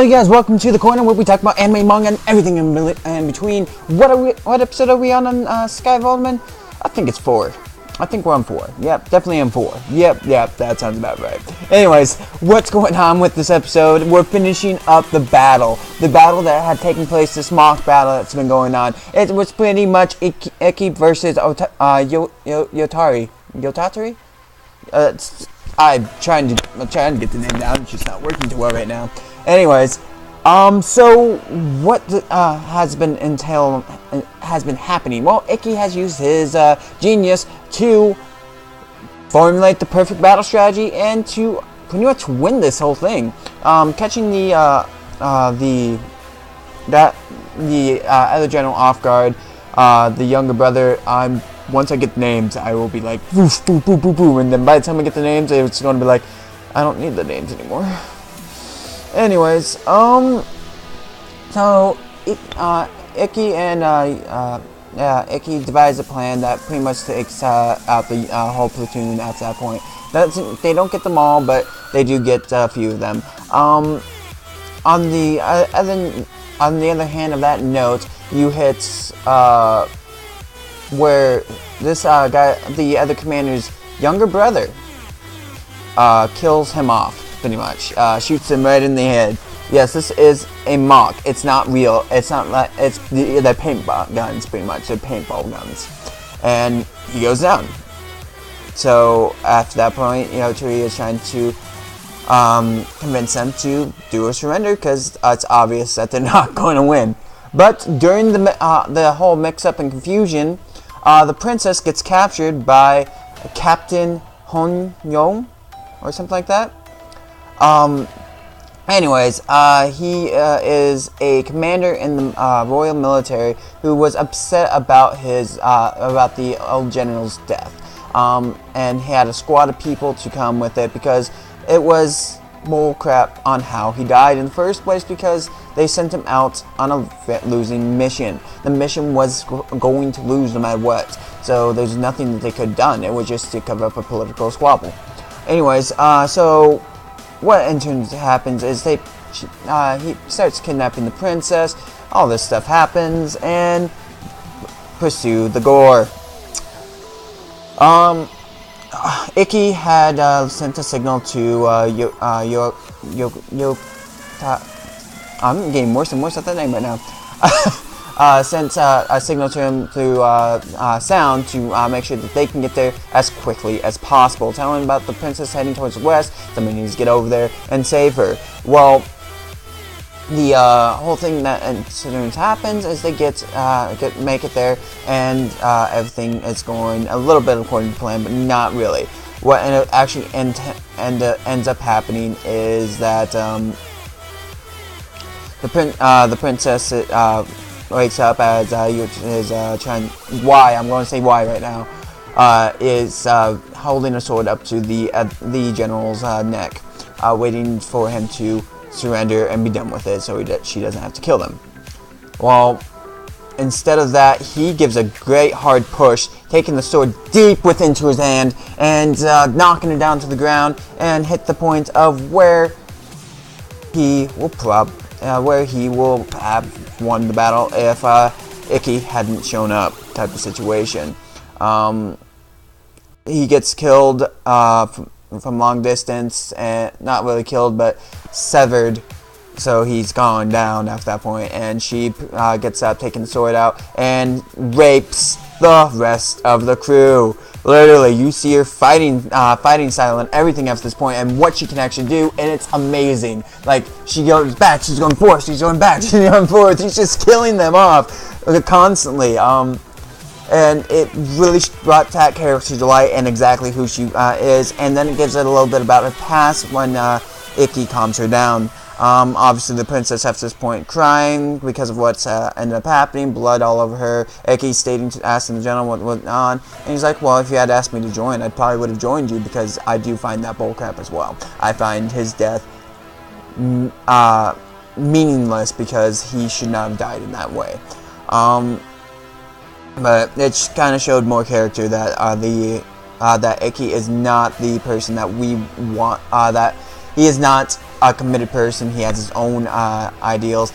Hello, you guys. Welcome to the corner where we talk about anime, manga, and everything in between. What episode are we on Sky Evolvement? I think it's 4. I think we're on 4. Yep, definitely on 4. Yep, that sounds about right. Anyways, what's going on with this episode? We're finishing up the battle that had taken place, this mock battle that's been going on. It was pretty much Iki versus Yotatari. I'm trying to get the name down. It's just not working too well right now. Anyways, so what has been happening? Well, Iki has used his genius to formulate the perfect battle strategy and to pretty much win this whole thing. Catching the other general off guard, the younger brother. Once I get the names, I will be like, woof, boom, boom, boom, boom, and then by the time I get the names, it's going to be like, I don't need the names anymore. Anyways, so Iki and Iki devised a plan that pretty much takes out the whole platoon at that point. They don't get them all, but they do get a few of them. On the other hand of that note, you hit where this guy, the other commander's younger brother, kills him off, pretty much. Shoots him right in the head. Yes, this is a mock. It's not real. It's not like, it's the paintball guns, pretty much. They're paintball guns. And he goes down. So, after that point, Turi is trying to convince them to do a surrender, because it's obvious that they're not going to win. But during the whole mix-up and confusion, the princess gets captured by Captain Hon Yong, or something like that. Anyways, he is a commander in the royal military who was upset about about the old general's death. And he had a squad of people to come with it because it was bullcrap on how he died in the first place, because they sent him out on a losing mission. The mission was going to lose no matter what, so there's nothing that they could have done. It was just to cover up a political squabble. Anyways, so what in turn happens is he starts kidnapping the princess. All this stuff happens, and pursue the gore. Iki had sent a signal to I'm getting worse and worse at that name right now. Sent a signal to him through sound to make sure that they can get there as quickly as possible. Telling him about the princess heading towards the west. Somebody needs to get over there and save her. Well, the whole thing that happens is they make it there, and everything is going a little bit according to plan, but not really. What actually ends up happening is that the princess wakes up as trying. I'm going to say why right now. Is holding a sword up to the general's neck, waiting for him to surrender and be done with it, so she doesn't have to kill them. Well, instead of that, he gives a great hard push, taking the sword deep within his hand and knocking it down to the ground, and hit the point of where he will have won the battle if Iki hadn't shown up, type of situation. He gets killed from long distance, and not really killed, but severed, so he's gone down after that point, and she gets up, taking the sword out, and rapes the rest of the crew. Literally, you see her fighting style and everything up to this point, and what she can actually do, and it's amazing. Like, she goes back, she's going forth, she's going back, she's going forth, she's just killing them off constantly. And it really brought that character to light and exactly who she is. And then it gives it a little bit about her past when Iki calms her down. Obviously, the princess at this point crying because of what's ended up happening, blood all over her. Iki asking the general what went on, and he's like, well, if you had asked me to join, I probably would have joined you, because I do find that bullcrap as well. I find his death meaningless, because he should not have died in that way. But it kind of showed more character that that Iki is not the person that we want. That he is not a committed person. He has his own ideals.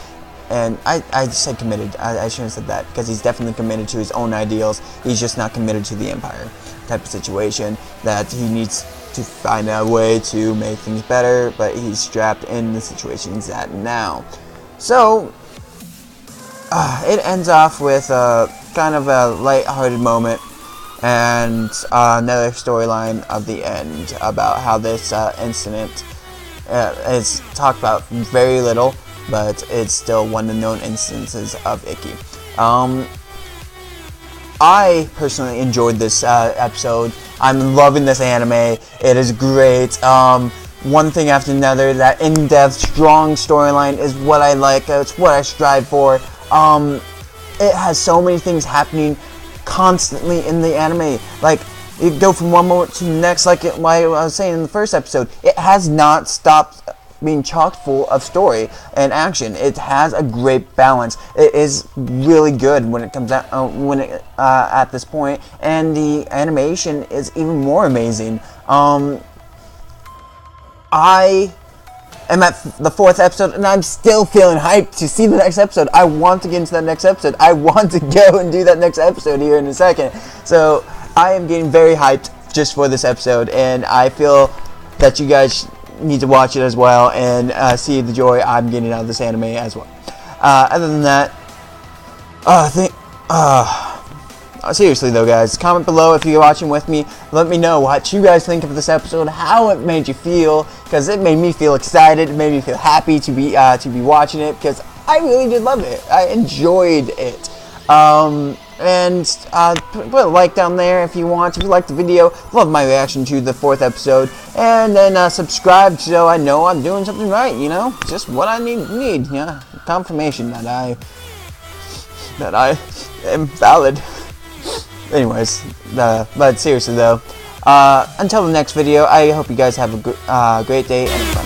And I said committed. I shouldn't have said that, because he's definitely committed to his own ideals. He's just not committed to the Empire type of situation, that he needs to find a way to make things better, but he's strapped in the situation he's at now. So, it ends off with kind of a light-hearted moment, and another storyline of the end about how this incident is talked about very little, but it's still one of the known instances of Ikki. I personally enjoyed this episode. I'm loving this anime. It is great. One thing after another. That in-depth, strong storyline is what I like. It's what I strive for. It has so many things happening constantly in the anime. Like, you go from one moment to the next, like I was saying in the first episode. It has not stopped being chock full of story and action. It has a great balance. It is really good when it comes out at this point, and the animation is even more amazing. I am at the 4th episode, and I'm still feeling hyped to see the next episode. I want to get into that next episode. I want to go and do that next episode here in a second. So I am getting very hyped just for this episode, and I feel that you guys need to watch it as well, and see the joy I'm getting out of this anime as well. Other than that, seriously though, guys, comment below if you're watching with me. Let me know what you guys think of this episode, how it made you feel, because it made me feel excited. It made me feel happy to be watching it, because I really did love it. I enjoyed it. And put a like down there if you want. If you liked the video, love my reaction to the 4th episode, and then subscribe so I know I'm doing something right. You know, just what I need. Yeah, confirmation that I am valid. Anyways, but seriously though, until the next video, I hope you guys have a great day and fun.